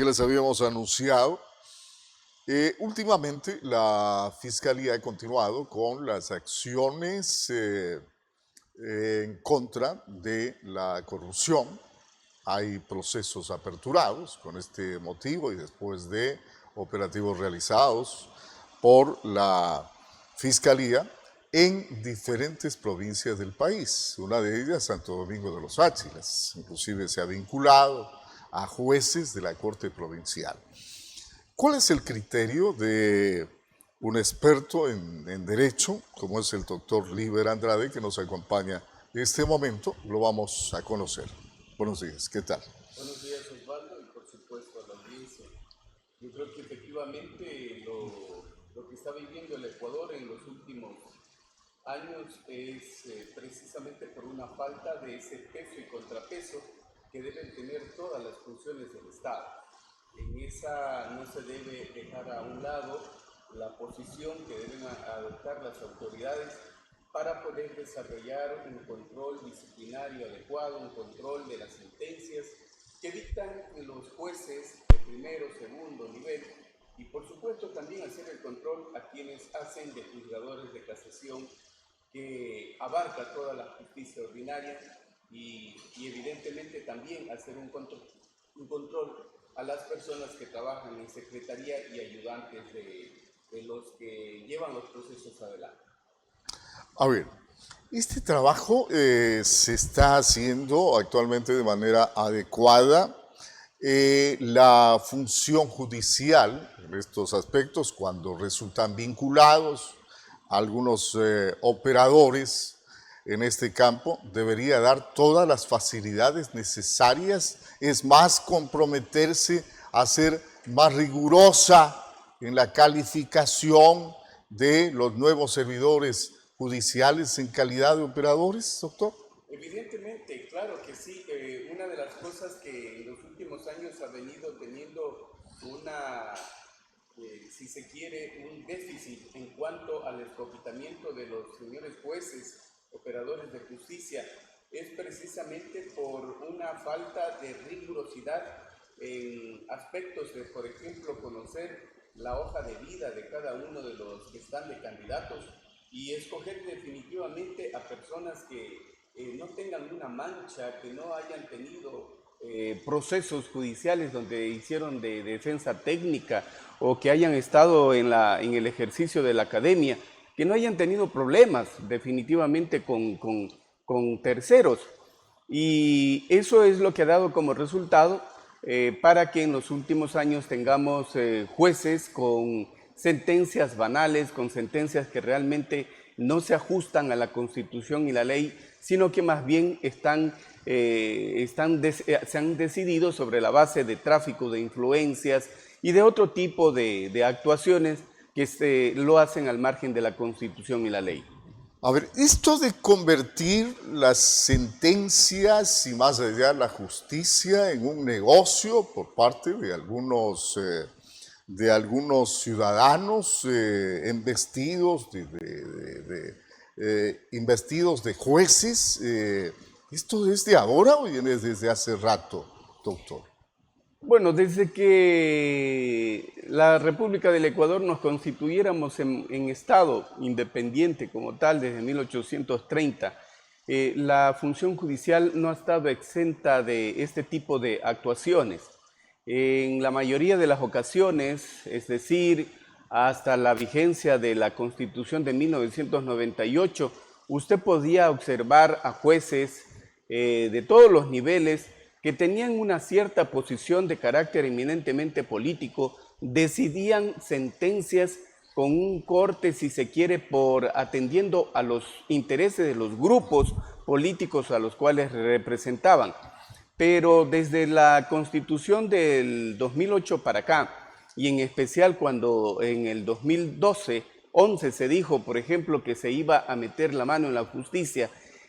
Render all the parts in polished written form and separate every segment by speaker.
Speaker 1: Que les habíamos anunciado, últimamente la Fiscalía ha continuado con las acciones en contra de la corrupción. Hay procesos aperturados con este motivo y después de operativos realizados por la Fiscalía en diferentes provincias del país. Una de ellas, Santo Domingo de los Áchilas. Inclusive se ha vinculado a jueces de la Corte Provincial. ¿Cuál es el criterio de un experto en derecho, como es el doctor Líber Andrade, que nos acompaña en este momento? Lo vamos a conocer. Buenos días, ¿qué tal?
Speaker 2: Buenos días, Osvaldo, y por supuesto a la audiencia. Yo creo que efectivamente lo que está viviendo el Ecuador en los últimos años es precisamente por una falta de ese peso y contrapeso que deben tener todas las funciones del Estado. En esa no se debe dejar a un lado la posición que deben adoptar las autoridades para poder desarrollar un control disciplinario adecuado, un control de las sentencias que dictan los jueces de primero, segundo nivel y por supuesto también hacer el control a quienes hacen de juzgadores de casación, que abarca toda la justicia ordinaria y evidentemente también hacer un control a las personas que trabajan en secretaría y ayudantes de los que llevan los procesos adelante.
Speaker 1: A ver, este trabajo se está haciendo actualmente de manera adecuada. La función judicial en estos aspectos, cuando resultan vinculados a algunos operadores en este campo, debería dar todas las facilidades necesarias, es más, comprometerse a ser más rigurosa en la calificación de los nuevos servidores judiciales en calidad de operadores, doctor.
Speaker 2: Evidentemente, claro que sí. Una de las cosas que en los últimos años ha venido teniendo si se quiere, un déficit en cuanto al escogitamiento de los señores jueces, operadores de justicia, es precisamente por una falta de rigurosidad en aspectos de, por ejemplo, conocer la hoja de vida de cada uno de los que están de candidatos y escoger definitivamente a personas que no tengan una mancha, que no hayan tenido procesos judiciales donde hicieron de defensa técnica o que hayan estado en el ejercicio de la academia, que no hayan tenido problemas definitivamente con terceros. Y eso es lo que ha dado como resultado para que en los últimos años tengamos jueces con sentencias banales, con sentencias que realmente no se ajustan a la Constitución y la ley, sino que más bien se han decidido sobre la base de tráfico de influencias y de otro tipo de actuaciones que lo hacen al margen de la Constitución y la ley.
Speaker 1: A ver, esto de convertir las sentencias y más allá la justicia en un negocio por parte de algunos ciudadanos investidos de jueces, ¿esto es de ahora o viene desde hace rato, doctor?
Speaker 2: Bueno, desde que la República del Ecuador nos constituyéramos en Estado independiente como tal desde 1830, la función judicial no ha estado exenta de este tipo de actuaciones. En la mayoría de las ocasiones, es decir, hasta la vigencia de la Constitución de 1998, usted podía observar a jueces de todos los niveles que tenían una cierta posición de carácter eminentemente político, decidían sentencias con un corte, si se quiere, por atendiendo a los intereses de los grupos políticos a los cuales representaban. Pero desde la Constitución del 2008 para acá, y en especial cuando en el 2011 se dijo, por ejemplo, que se iba a meter la mano en la justicia,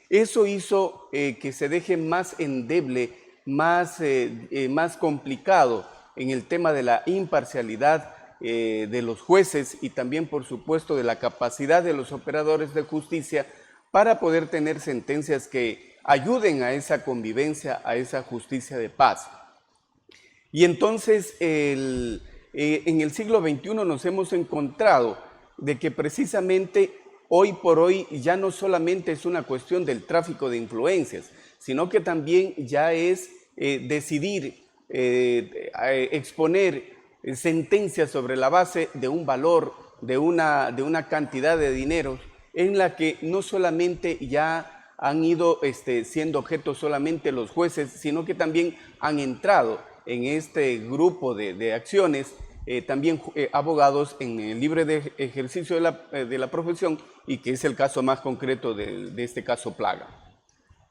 Speaker 2: eso hizo que se deje más endeble, más complicado en el tema de la imparcialidad de los jueces y también, por supuesto, de la capacidad de los operadores de justicia para poder tener sentencias que ayuden a esa convivencia, a esa justicia de paz. Y entonces en el siglo XXI nos hemos encontrado de que precisamente hoy por hoy ya no solamente es una cuestión del tráfico de influencias, sino que también ya es decidir exponer sentencias sobre la base de un valor, de una cantidad de dinero en la que no solamente ya han ido siendo objeto solamente los jueces, sino que también han entrado en este grupo de acciones también abogados en el libre ejercicio de la profesión, y que es el caso más concreto de este caso Plaga.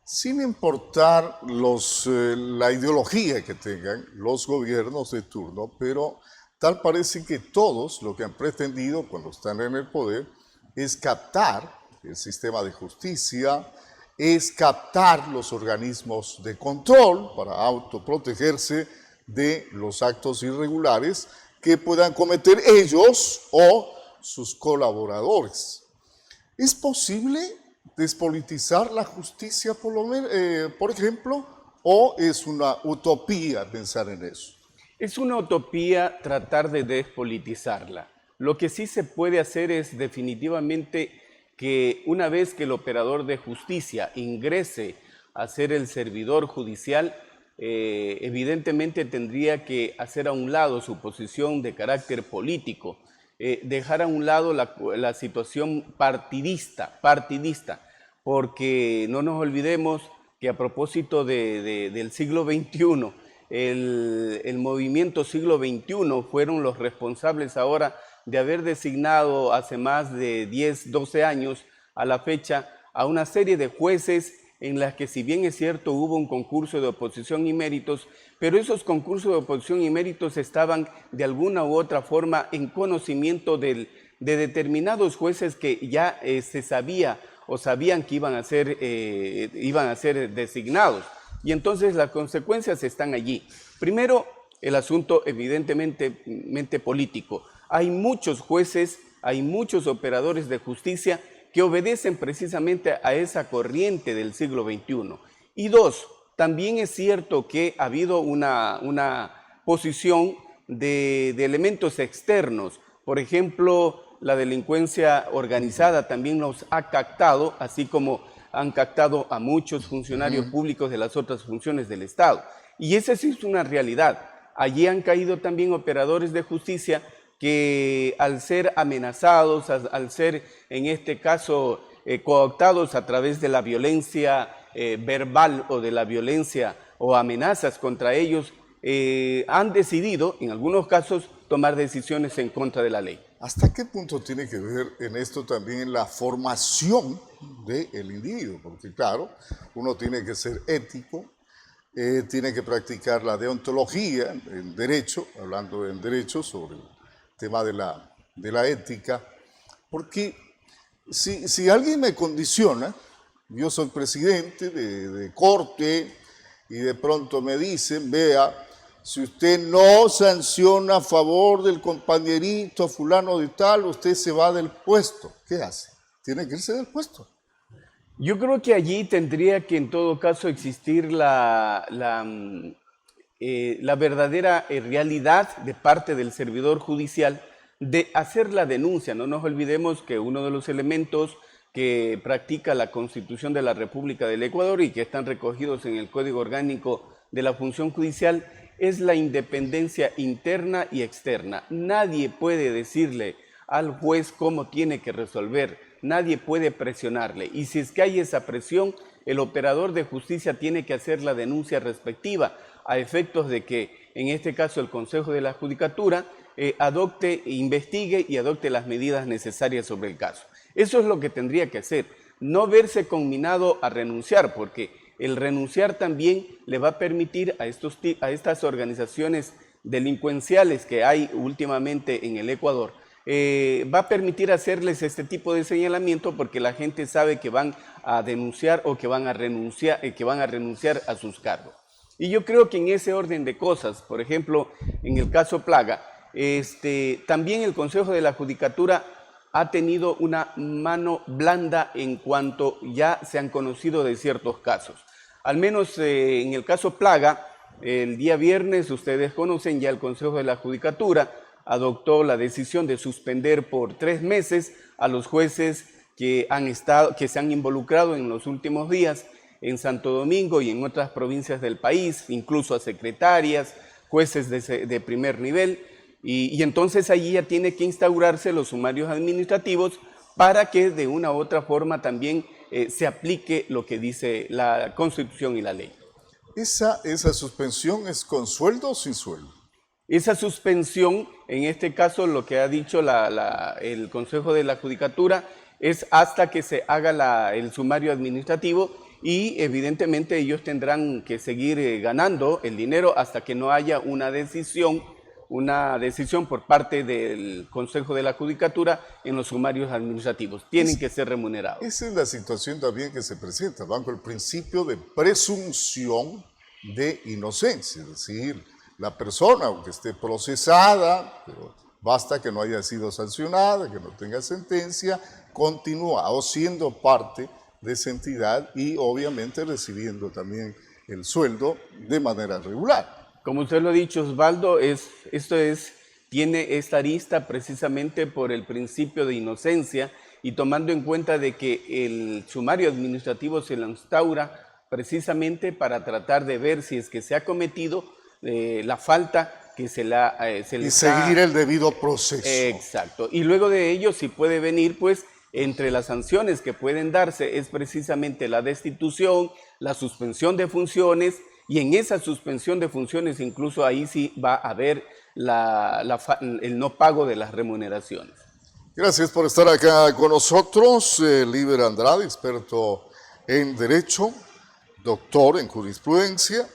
Speaker 1: Sin importar la ideología que tengan los gobiernos de turno, pero tal parece que todos lo que han pretendido cuando están en el poder es captar el sistema de justicia, es captar los organismos de control para autoprotegerse de los actos irregulares que puedan cometer ellos o sus colaboradores. ¿Es posible despolitizar la justicia, por ejemplo, o es una utopía pensar en eso?
Speaker 2: Es una utopía tratar de despolitizarla. Lo que sí se puede hacer es definitivamente que una vez que el operador de justicia ingrese a ser el servidor judicial, evidentemente tendría que hacer a un lado su posición de carácter político, dejar a un lado la situación partidista, porque no nos olvidemos que a propósito del siglo XXI, el movimiento siglo XXI fueron los responsables ahora de haber designado hace más de 10, 12 años a la fecha a una serie de jueces en las que, si bien es cierto, hubo un concurso de oposición y méritos, pero esos concursos de oposición y méritos estaban de alguna u otra forma en conocimiento de determinados jueces que ya se sabía o sabían que iban a ser designados. Y entonces las consecuencias están allí. Primero, el asunto evidentemente político. Hay muchos jueces, hay muchos operadores de justicia que obedecen precisamente a esa corriente del siglo XXI. Y dos, también es cierto que ha habido una posición de elementos externos. Por ejemplo, la delincuencia organizada también nos ha captado, así como han captado a muchos funcionarios públicos de las otras funciones del Estado. Y esa sí es una realidad. Allí han caído también operadores de justicia que, al ser amenazados, al ser en este caso cooptados a través de la violencia verbal o de la violencia o amenazas contra ellos, han decidido, en algunos casos, tomar decisiones en contra de la ley.
Speaker 1: ¿Hasta qué punto tiene que ver en esto también la formación del individuo? Porque claro, uno tiene que ser ético, tiene que practicar la deontología en derecho, hablando en derecho sobre el tema de la ética, porque si alguien me condiciona, yo soy presidente de corte y de pronto me dicen, vea, si usted no sanciona a favor del compañerito fulano de tal, usted se va del puesto. ¿Qué hace? Tiene que irse del puesto.
Speaker 2: Yo creo que allí tendría que en todo caso existir la verdadera realidad de parte del servidor judicial de hacer la denuncia. No nos olvidemos que uno de los elementos que practica la Constitución de la República del Ecuador y que están recogidos en el Código Orgánico de la Función Judicial es la independencia interna y externa. Nadie puede decirle al juez cómo tiene que resolver, nadie puede presionarle. Y si es que hay esa presión, el operador de justicia tiene que hacer la denuncia respectiva a efectos de que, en este caso, el Consejo de la Judicatura adopte, investigue y adopte las medidas necesarias sobre el caso. Eso es lo que tendría que hacer, no verse conminado a renunciar, porque el renunciar también le va a permitir a estas organizaciones delincuenciales que hay últimamente en el Ecuador, va a permitir hacerles este tipo de señalamiento, porque la gente sabe que van a denunciar o que van a renunciar a sus cargos. Y yo creo que en ese orden de cosas, por ejemplo, en el caso Plaga, también el Consejo de la Judicatura ha tenido una mano blanda en cuanto ya se han conocido de ciertos casos. Al menos en el caso Plaga, El día viernes, ustedes conocen, ya el Consejo de la Judicatura adoptó la decisión de suspender por 3 meses a los jueces que se han involucrado en los últimos días en Santo Domingo y en otras provincias del país, incluso a secretarias, jueces de primer nivel, y entonces allí ya tiene que instaurarse los sumarios administrativos para que de una u otra forma también se aplique lo que dice la Constitución y la ley.
Speaker 1: ¿Esa suspensión es con sueldo o sin sueldo?
Speaker 2: Esa suspensión, en este caso, lo que ha dicho el Consejo de la Judicatura es hasta que se haga el sumario administrativo y evidentemente ellos tendrán que seguir ganando el dinero hasta que no haya una decisión por parte del Consejo de la Judicatura en los sumarios administrativos. Tienen que ser remunerados.
Speaker 1: Esa es la situación también que se presenta bajo el principio de presunción de inocencia, es decir, la persona, aunque esté procesada, pero basta que no haya sido sancionada, que no tenga sentencia, continúa o siendo parte de esa entidad y obviamente recibiendo también el sueldo de manera regular.
Speaker 2: Como usted lo ha dicho, Osvaldo, tiene esta arista precisamente por el principio de inocencia y tomando en cuenta de que el sumario administrativo se lo instaura precisamente para tratar de ver si es que se ha cometido la falta que se le
Speaker 1: seguir el debido proceso.
Speaker 2: Exacto. Y luego de ello, si puede venir, pues, entre las sanciones que pueden darse es precisamente la destitución, la suspensión de funciones, y en esa suspensión de funciones incluso ahí sí va a haber el no pago de las remuneraciones.
Speaker 1: Gracias por estar acá con nosotros, Líber Andrade, experto en Derecho, doctor en jurisprudencia,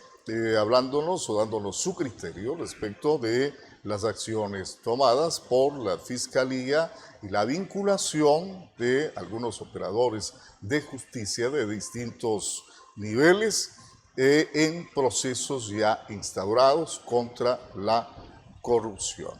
Speaker 1: hablándonos o dándonos su criterio respecto de las acciones tomadas por la Fiscalía y la vinculación de algunos operadores de justicia de distintos niveles en procesos ya instaurados contra la corrupción.